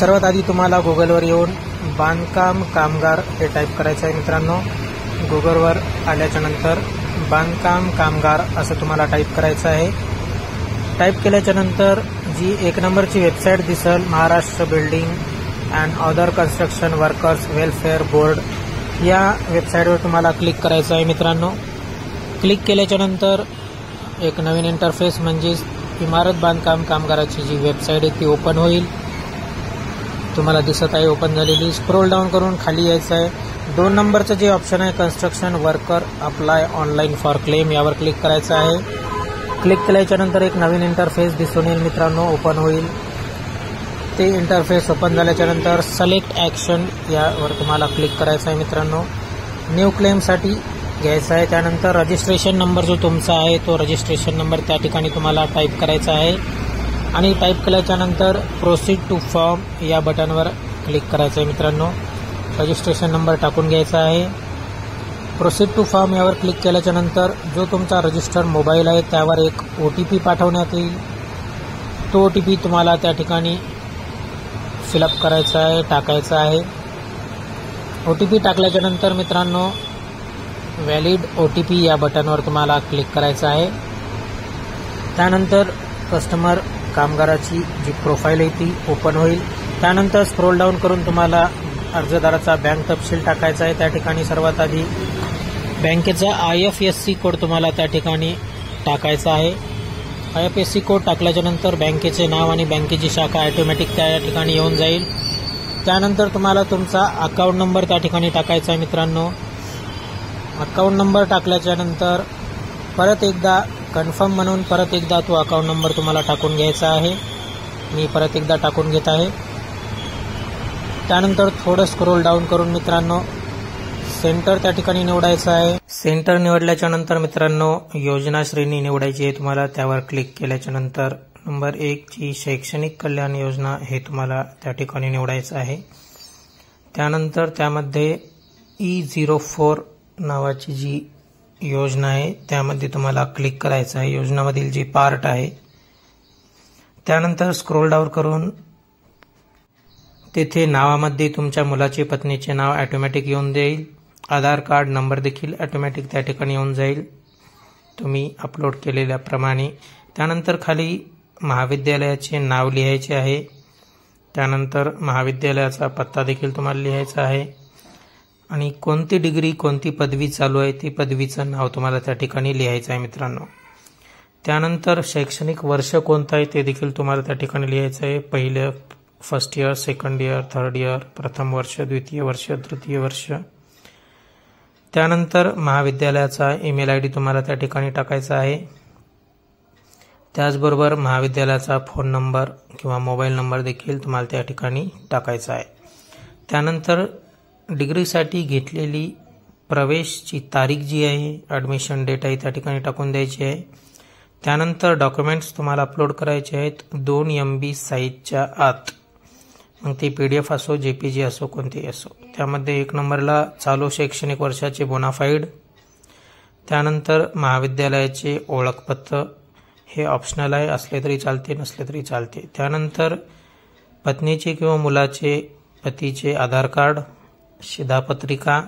सर्वात आधी तुम्हाला गुगलवर येऊन बांधकाम कामगार हे टाईप करायचं आहे मित्रांनो। गुगलवर आल्याच्या नंतर बांधकाम कामगार असं तुम्हाला टाईप करायचं आहे। टाईप केल्याच्या नंतर जी 1 नंबरची वेबसाईट दिसेल, Maharashtra building and other construction workers welfare board, या वेबसाईटवर तुम्हाला क्लिक करायचं आहे मित्रांनो। क्लिक केल्याच्या नंतर एक नवीन इंटरफेस म्हणजेच इमारत बांधकाम कामगाराची जी वेबसाईट आहे ती ओपन होईल। तुम्हाला दिसत आहे ओपन झालेली। स्क्रोल डाऊन करून खाली यायचं आहे। 2 नंबरचं जे ऑप्शन आहे construction worker apply online for claim, यावर क्लिक करायचं आहे। क्लिक केल्याच्या नंतर एक नवीन इंटरफेस दिसून येईल मित्रांनो, ओपन होईल। ते इंटरफेस ओपन झाल्याच्या नंतर सिलेक्ट ॲक्शन यावर तुम्हाला क्लिक करायचं आहे मित्रांनो। न्यू क्लेमसाठी घ्यायचा आहे। त्यानंतर रजिस्ट्रेशन नंबर जो तुमचा आहे तो रजिस्ट्रेशन नंबर त्या ठिकाणी तुम्हाला टाईप करायचा आहे आणि टाईप केल्याच्या नंतर प्रोसीड टू फॉर्म या बटनवर क्लिक करायचं आहे मित्रांनो। रजिस्ट्रेशन नंबर टाकून घ्यायचा आहे। प्रोसीड टू फॉर्म यावर क्लिक केल्याच्या नंतर जो तुमचा रजिस्टर्ड मोबाईल आहे त्यावर एक OTP पाठवण्यात येईल। तो OTP तुम्हाला त्या ठिकाणी फिलअप करायचा आहे, टाकायचा आहे। OTP टाकल्याच्या नंतर मित्रांनो व्हॅलिड OTP या बटनवर तुम्हाला क्लिक करायचं आहे। त्यानंतर कस्टमर कामगाराची जी प्रोफाईल आहे ती ओपन होईल। त्यानंतर स्क्रोल डाऊन करून तुम्हाला अर्जदाराचा बँक तपशील टाकायचा आहे। त्या ठिकाणी सर्वात आधी बँकेचा IFSC कोड तुम्हाला त्या ठिकाणी टाकायचा आहे। IFSC कोड टाकल्याच्या नंतर बँकेचे नाव आणि बँकेची शाखा ऑटोमॅटिक त्या ठिकाणी येऊन जाईल। त्यानंतर तुम्हाला तुमचा अकाउंट नंबर त्या ठिकाणी टाकायचा आहे मित्रांनो। अकाउंट नंबर टाकल्याच्या नंतर परत एकदा कन्फर्म म्हणून परत एकदा तो अकाउंट नंबर तुम्हाला टाकून घ्यायचा आहे। मी परत एकदा टाकून घेत आहे। त्यानंतर थोडं स्क्रोल डाऊन करून मित्रांनो सेंटर त्या ठिकाणी निवडायचं आहे। सेंटर निवडल्याच्या नंतर मित्रांनो योजना श्रेणी निवडायची आहे तुम्हाला। त्यावर क्लिक केल्याच्या नंतर नंबर 1 ची शैक्षणिक कल्याण योजना हे तुम्हाला त्या ठिकाणी निवडायचं आहे। त्यानंतर त्यामध्ये E04 नावाची जी योजना आहे त्यामध्ये तुम्हाला क्लिक करायचं आहे, योजनामधील जी पार्ट आहे। त्यानंतर स्क्रोल डाऊन करून तेथे नावामध्ये तुमच्या मुलाचे पत्नीचे नाव ऑटोमॅटिक येऊन जाईल। आधार कार्ड नंबर देखील ऑटोमॅटिक त्या ठिकाणी येऊन जाईल तुम्ही अपलोड केलेल्याप्रमाणे। त्यानंतर खाली महाविद्यालयाचे नाव लिहायचे आहे। त्यानंतर महाविद्यालयाचा पत्ता देखील तुम्हाला लिहायचा आहे आणि कोणती डिग्री कोणती पदवी चालू आहे ती पदवीचं नाव तुम्हाला त्या ठिकाणी लिहायचं आहे मित्रांनो। त्यानंतर शैक्षणिक वर्ष कोणतं आहे ते देखील तुम्हाला त्या ठिकाणी लिहायचं आहे। पहिलं first year, second year, third year, प्रथम वर्ष, द्वितीय वर्ष, तृतीय वर्ष। त्यानंतर महाविद्यालयाचा ईमेल ID तुम्हाला त्या ठिकाणी टाकायचा आहे। त्याचबरोबर महाविद्यालयाचा फोन नंबर किंवा मोबाईल नंबर देखील तुम्हाला त्या ठिकाणी टाकायचा आहे। त्यानंतर डिग्रीसाठी घेतलेली प्रवेशची तारीख जी आहे, ॲडमिशन डेट आहे त्या ठिकाणी टाकून द्यायची आहे। त्यानंतर डॉक्युमेंट्स तुम्हाला अपलोड करायचे आहेत 2 MB साईजच्या आत, मग ते PDF असो, JPG असो, कोणतेही असो। त्यामध्ये 1 नंबरला चालू शैक्षणिक वर्षाचे बोनाफाईड, त्यानंतर महाविद्यालयाचे ओळखपत्र हे ऑप्शनल आहे, असले तरी चालते नसले तरी चालते। त्यानंतर पत्नीचे किंवा मुलाचे पतीचे आधार कार्ड, शिधापत्रिका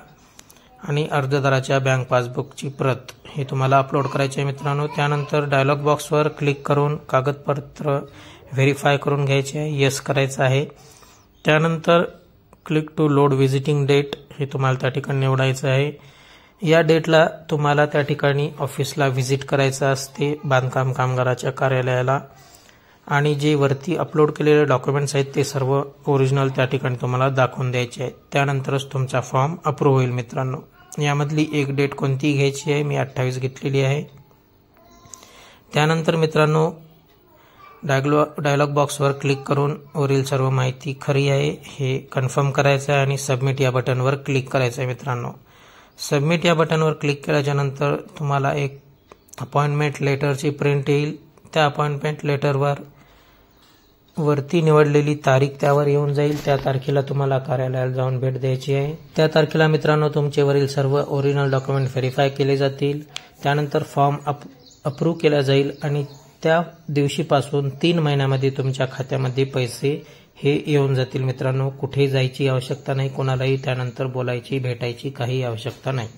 आणि अर्जदाराच्या बँक पासबुकची प्रत हे तुम्हाला अपलोड करायचे आहे मित्रांनो। त्यानंतर डायलॉग बॉक्सवर क्लिक करून कागदपत्र व्हेरीफाय करून घ्यायचे आहे, येस करायचं आहे। त्यानंतर click to load visiting date हे तुम्हाला त्या ठिकाणी निवडायचं आहे। या डेटला तुम्हाला त्या ठिकाणी ऑफिसला व्हिजिट करायचं असते, बांधकाम कामगाराच्या कार्यालयाला, आणि जे वरती अपलोड केलेले डॉक्युमेंट्स आहेत ते सर्व ओरिजिनल त्या ठिकाणी तुम्हाला दाखवून द्यायचे आहेत। त्यानंतरच तुमचा फॉर्म अप्रूव्ह होईल मित्रांनो। यामधली एक डेट कोणती घ्यायची आहे, मी 28 घेतलेली आहे। त्यानंतर मित्रांनो डायलॉग बॉक्सवर क्लिक करून वरील सर्व माहिती खरी आहे हे कन्फर्म करायचं आहे आणि सबमिट या बटनवर क्लिक करायचं आहे मित्रांनो। सबमिट या बटनवर क्लिक केल्याच्या नंतर तुम्हाला एक अपॉइंटमेंट लेटरची प्रिंट येईल। त्या अपॉइंटमेंट लेटरवर वरती निवडलेली तारीख त्यावर येऊन जाईल। त्या तारखेला तुम्हाला कार्यालयाला जाऊन भेट द्यायची आहे। त्या तारखेला मित्रांनो तुमचे वरील सर्व ओरिजिनल डॉक्युमेंट व्हेरीफाय केले जातील। त्यानंतर फॉर्म अप्रूव्ह केला जाईल आणि त्या दिवशीपासून 3 महिन्यामध्ये तुमच्या खात्यामध्ये पैसे हे येऊन जातील मित्रांनो. कुठे जायची आवश्यकता नाही, कोणालाही त्यानंतर बोलायची भेटायची काही आवश्यकता नाही.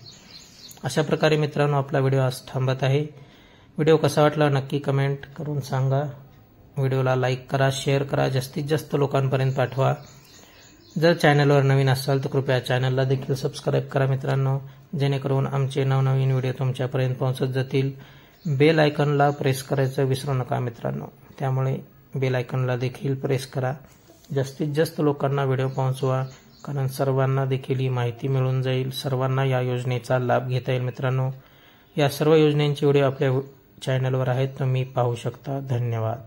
अशा प्रकारे मित्रांनो आपला व्हिडिओ आज थांबत आहे. व्हिडिओ कसा वाटला नक्की कमेंट करून सांगा. व्हिडिओला लाईक करा, शेअर करा, जास्तीत जास्त लोकांपर्यंत पाठवा. जर चॅनलवर नवीन असाल तर कृपया चॅनलला देखील सबस्क्राईब करा मित्रांनो, जेणेकरून आमचे नवनवीन व्हिडिओ तुमच्यापर्यंत पोहोचत जातील. बेल आयकॉनला प्रेस करायचं विसरू नका मित्रांनो, त्यामुळे बेल आयकॉनला देखील प्रेस करा. जास्तीत जास्त लोकांना व्हिडिओ पोहोचवा, कारण सर्वांना देखील ही माहिती मिळून जाईल, सर्वांना या योजनेचा लाभ घेता येईल मित्रांनो. या सर्व योजनांचे व्हिडिओ आपल्या चॅनलवर आहेत, तुम्ही पाहू शकता. धन्यवाद.